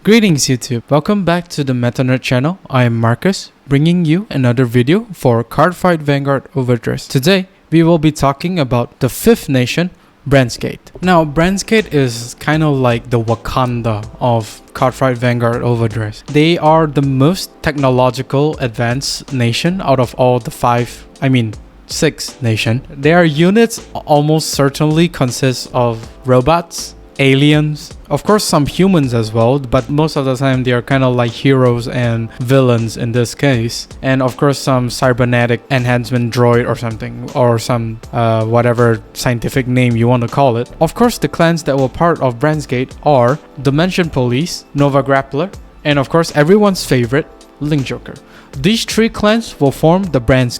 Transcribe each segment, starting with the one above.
Greetings YouTube, welcome back to the MetaNerd channel. I am Marcus, bringing you another video for Cardfight Vanguard Overdress. Today, we will be talking about the 5th nation, Brandt. Now, Brandt is kind of like the Wakanda of Cardfight Vanguard Overdress. They are the most technological advanced nation out of all the 6 nation. Their units almost certainly consist of robots, aliens, of course some humans as well, but most of the time they are kind of like heroes and villains in this case, and of course some cybernetic enhancement droid or something, or some whatever scientific name you want to call it. Of course, the clans that were part of Brandt are Dimension Police, Nova Grappler, and of course everyone's favorite, Link Joker. These 3 clans will form the Brandt.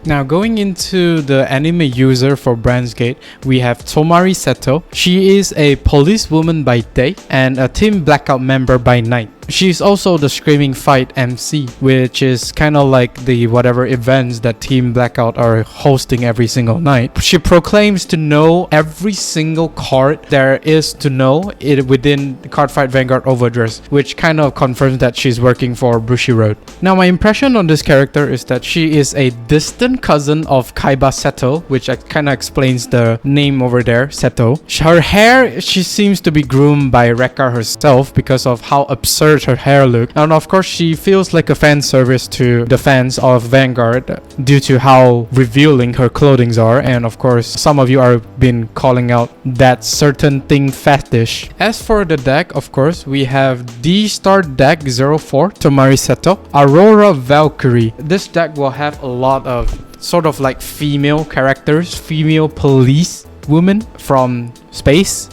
Now, going into the anime user for Brandt, we have Tomari Seto. She is a policewoman by day and a Team Blackout member by night. She's also the Screaming Fight MC, which is kind of like the whatever events that Team Blackout are hosting every single night. She proclaims to know every single card there is to know it within Cardfight Vanguard Overdress, which kind of confirms that she's working for Bushiroad. Now, my impression on this character is that she is a distant cousin of Kaiba Seto, which kind of explains the name over there, Seto. Her hair, she seems to be groomed by Rekka herself because of how absurd her hair look, and of course she feels like a fan service to the fans of Vanguard due to how revealing her clothings are, and of course some of you are been calling out that certain thing fetish. As for the deck, of course we have D-Star deck 04 Tomari Seto, Aurora Valkyrie. This deck will have a lot of sort of like female characters, female police women from space.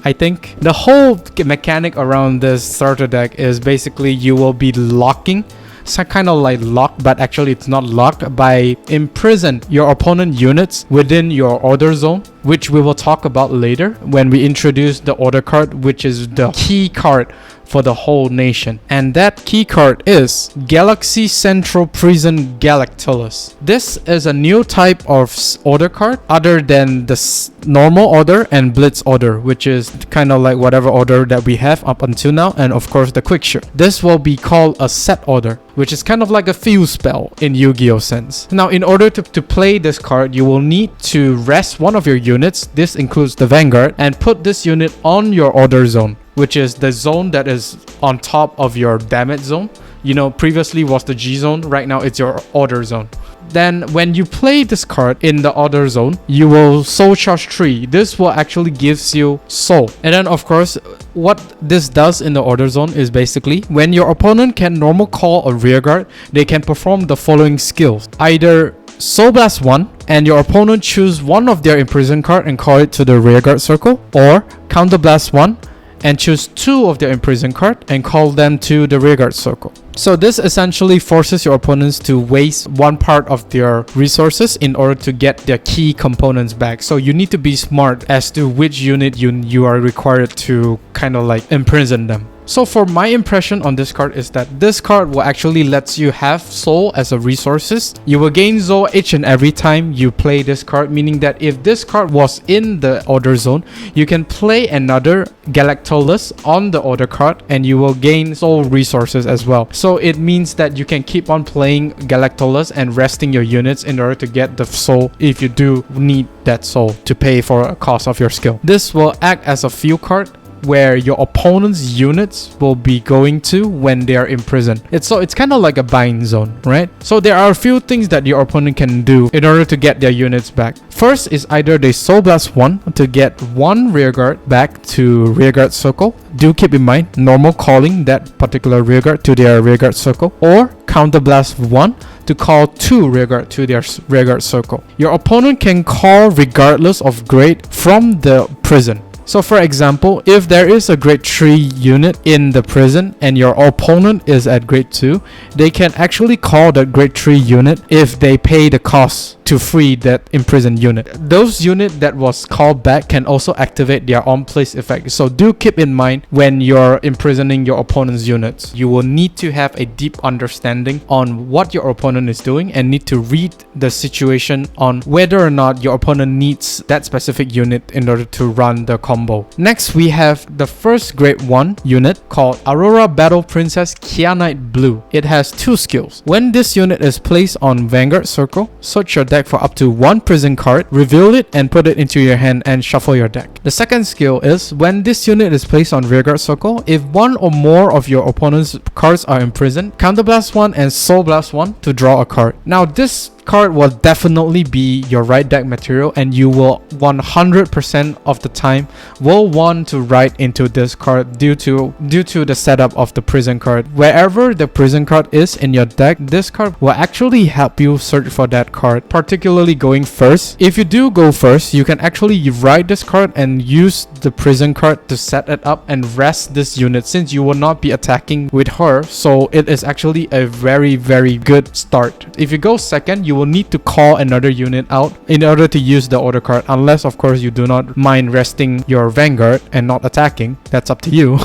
I think the whole mechanic around this starter deck is basically you will be locking, some kind of like locked, but actually it's not locked, by imprison your opponent units within your order zone, which we will talk about later when we introduce the order card, which is the key card for the whole nation. And that key card is Galaxy Central Prison Galactolus. This is a new type of order card other than the normal order and blitz order, which is kind of like whatever order that we have up until now, and of course the quick shoot. This will be called a set order, which is kind of like a fuse spell in Yu-Gi-Oh sense. Now, in order to play this card, you will need to rest one of your units, this includes the Vanguard, and put this unit on your order zone, which is the zone that is on top of your damage zone. You know, previously was the G zone, right now it's your order zone. Then when you play this card in the order zone, you will soul charge 3. This will actually gives you soul. And then of course, what this does in the order zone is basically when your opponent can normal call a rearguard, they can perform the following skills. Either Soul Blast 1 and your opponent choose one of their imprisoned card and call it to the rearguard circle, or Counter Blast 1 and choose 2 of their imprisoned card and call them to the rearguard circle. So this essentially forces your opponents to waste one part of their resources in order to get their key components back. So you need to be smart as to which unit you are required to kind of like imprison them. So for my impression on this card is that this card will actually let you have soul as a resources. You will gain soul each and every time you play this card, meaning that if this card was in the order zone, you can play another Galactolus on the order card and you will gain soul resources as well. So it means that you can keep on playing Galactolus and resting your units in order to get the soul if you do need that soul to pay for a cost of your skill. This will act as a field card where your opponent's units will be going to when they are imprisoned. It's kind of like a bind zone, right? So there are a few things that your opponent can do in order to get their units back. First is either they Soul Blast 1 to get 1 rearguard back to rearguard circle. Do keep in mind normal calling that particular rearguard to their rearguard circle, or Counter Blast 1 to call 2 rearguard to their rearguard circle. Your opponent can call regardless of grade from the prison. So for example, if there is a grade 3 unit in the prison and your opponent is at grade 2, they can actually call that grade 3 unit if they pay the cost to free that imprisoned unit. Those units that was called back can also activate their on place effect. So do keep in mind when you're imprisoning your opponent's units, you will need to have a deep understanding on what your opponent is doing and need to read the situation on whether or not your opponent needs that specific unit in order to run the call combo. Next, we have the first grade 1 unit called Aurora Battle Princess Kyanite Blue. It has 2 skills. When this unit is placed on Vanguard Circle, search your deck for up to 1 prison card, reveal it and put it into your hand and shuffle your deck. The second skill is when this unit is placed on Rearguard Circle, if one or more of your opponent's cards are imprisoned, Counterblast 1 and Soul Blast 1 to draw a card. Now this card will definitely be your right deck material, and you will 100% of the time will want to write into this card due to the setup of the prison card. Wherever the prison card is in your deck, this card will actually help you search for that card, particularly going first. If you do go first, you can actually write this card and use the prison card to set it up and rest this unit, since you will not be attacking with her, so it is actually a very good start. If you go second, you will need to call another unit out in order to use the order card, unless of course you do not mind resting your Vanguard and not attacking. That's up to you.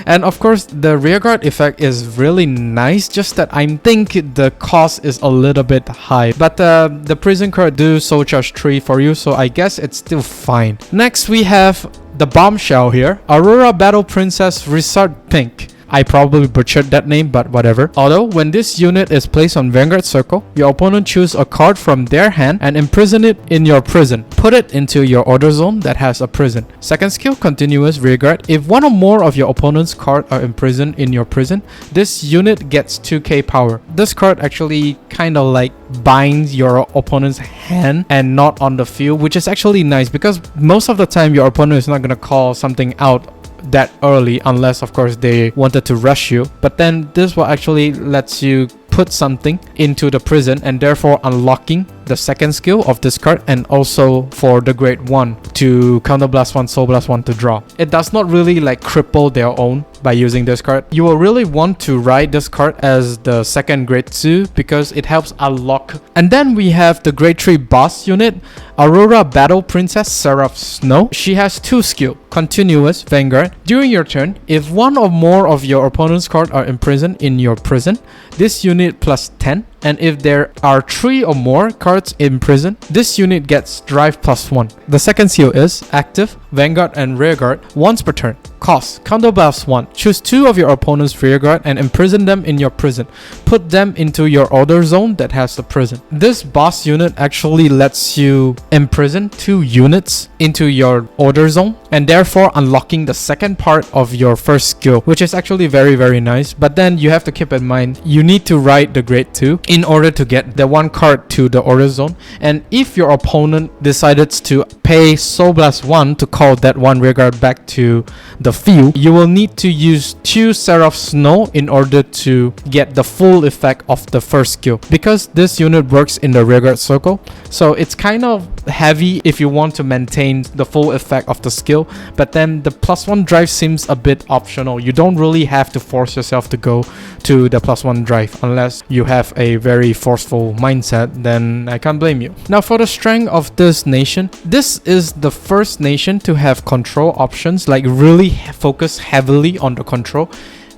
And of course the rearguard effect is really nice, just that I think the cost is a little bit high, but the prison card do soul charge 3 for you, so I guess it's still fine. Next we have the bombshell here, Aurora Battle Princess Risatt Pink. I probably butchered that name, but whatever. Although, when this unit is placed on Vanguard Circle, your opponent choose a card from their hand and imprison it in your prison. Put it into your order zone that has a prison. Second skill, Continuous Rearguard. If one or more of your opponent's cards are imprisoned in your prison, this unit gets 2k power. This card actually kind of like binds your opponent's hand and not on the field, which is actually nice because most of the time your opponent is not going to call something out that early, unless of course they wanted to rush you, but then this will actually lets you put something into the prison and therefore unlocking the second skill of this card, and also for the grade 1 to counterblast 1, soul blast 1 to draw. It does not really like cripple their own by using this card. You will really want to ride this card as the second grade 2 because it helps unlock. And then we have the grade 3 boss unit, Aurora Battle Princess Seraph Snow. She has 2 skill, Continuous Vanguard. During your turn, if one or more of your opponent's cards are imprisoned in your prison, this unit plus 10. And if there are 3 or more cards in prison, this unit gets drive plus 1. The second skill is active, Vanguard and Rearguard once per turn. Cost, Counterblast 1. Choose 2 of your opponent's rearguard and imprison them in your prison. Put them into your order zone that has the prison. This boss unit actually lets you imprison 2 units into your order zone, and therefore unlocking the second part of your first skill, which is actually very nice. But then you have to keep in mind, you need to ride the grade 2 in order to get the 1 card to the order zone. And if your opponent decided to pay Soul Blast 1 to call that 1 rearguard back to the field, you will need to use 2 Seraph Snow in order to get the full effect of the first skill, because this unit works in the rearguard circle, so it's kind of heavy if you want to maintain the full effect of the skill. But then the plus 1 drive seems a bit optional. You don't really have to force yourself to go to the plus 1 drive unless you have a very forceful mindset, then I can't blame you. Now for the strength of this nation, this is the first nation to have control options, like really focus heavily on the control.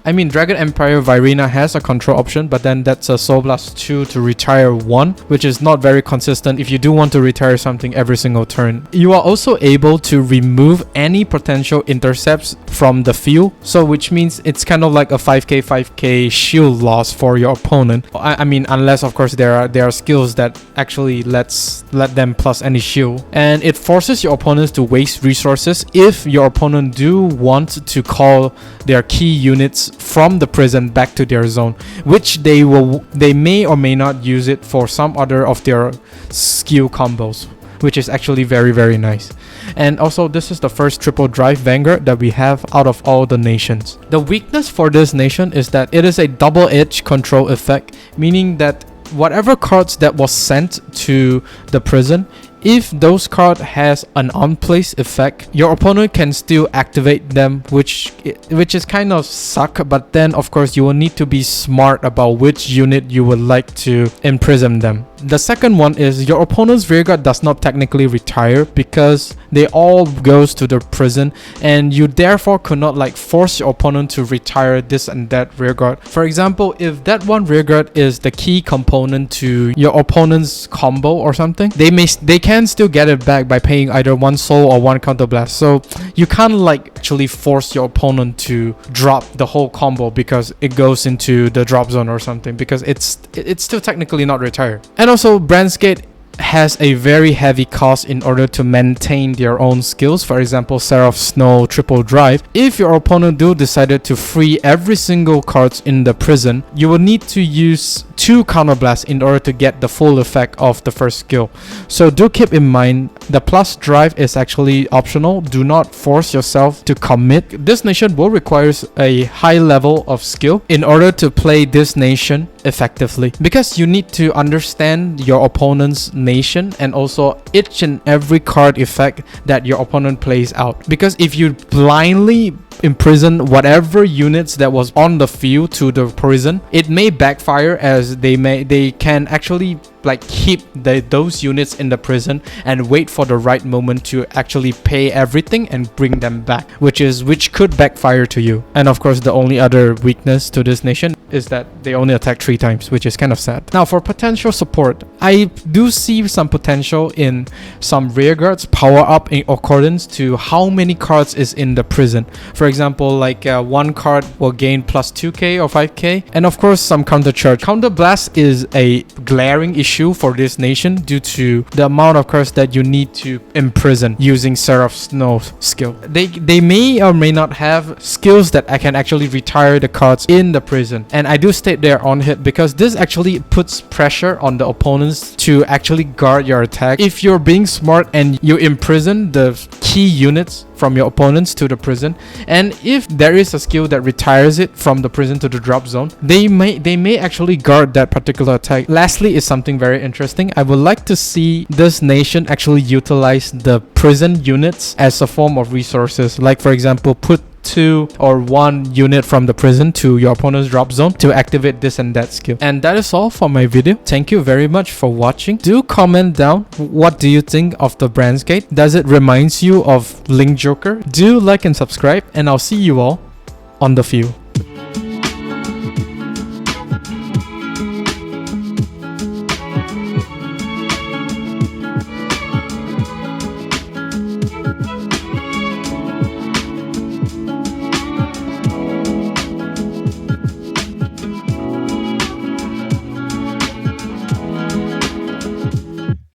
I mean, Dragon Empire Virina has a control option, but then that's a Soul Blast 2 to retire 1, which is not very consistent if you do want to retire something every single turn. You are also able to remove any potential intercepts from the field, so which means it's kind of like a 5k shield loss for your opponent. I mean, unless of course there are skills that actually let them plus any shield, and it forces your opponents to waste resources if your opponent do want to call their key units from the prison back to their zone, which they may or may not use it for some other of their skill combos, which is actually very nice. And also, this is the first triple drive Vanguard that we have out of all the nations. The weakness for this nation is that it is a double-edged control effect, meaning that whatever cards that was sent to the prison, if those cards has an on-place effect, your opponent can still activate them, which is kind of suck. But then of course you will need to be smart about which unit you would like to imprison them. The second one is your opponent's rearguard does not technically retire because they all goes to the prison, and you therefore could not like force your opponent to retire this and that rearguard. For example, if that one rearguard is the key component to your opponent's combo or something, they can still get it back by paying either one soul or one counterblast. So you can't like actually force your opponent to drop the whole combo because it goes into the drop zone or something, because it's still technically not retired. And also Brandt's Gate has a very heavy cost in order to maintain their own skills. For example, Seraph, Snow, Triple Drive. If your opponent do decided to free every single cards in the prison, you will need to use 2 counterblasts in order to get the full effect of the first skill. So do keep in mind the plus drive is actually optional. Do not force yourself to commit. This nation will require a high level of skill in order to play this nation effectively, because you need to understand your opponent's nation and also each and every card effect that your opponent plays out. Because if you blindly imprison whatever units that was on the field to the prison, it may backfire, as they can actually like keep those units in the prison and wait for the right moment to actually pay everything and bring them back, which could backfire to you. And of course, the only other weakness to this nation is that they only attack 3 times, which is kind of sad. Now for potential support, I do see some potential in some rearguards power up in accordance to how many cards is in the prison. For example, like one card will gain plus 2k or 5k, and of course some counter charge. Counter blast is a glaring issue for this nation due to the amount of cards that you need to imprison using Seraph Snow's skill. They may or may not have skills that I can actually retire the cards in the prison, and I do state there on hit because this actually puts pressure on the opponents to actually guard your attack. If you're being smart and you imprison the key units from your opponents to the prison, and if there is a skill that retires it from the prison to the drop zone, they may actually guard that particular attack. Lastly is something very interesting. I would like to see this nation actually utilize the prison units as a form of resources, like for example put 2 or 1 unit from the prison to your opponent's drop zone to activate this and that skill. And that is all for my video. Thank you very much for watching. Do comment down, what do you think of the Brandt's Gate? Does it remind you of Link Joker? Do like and subscribe, and I'll see you all on the field.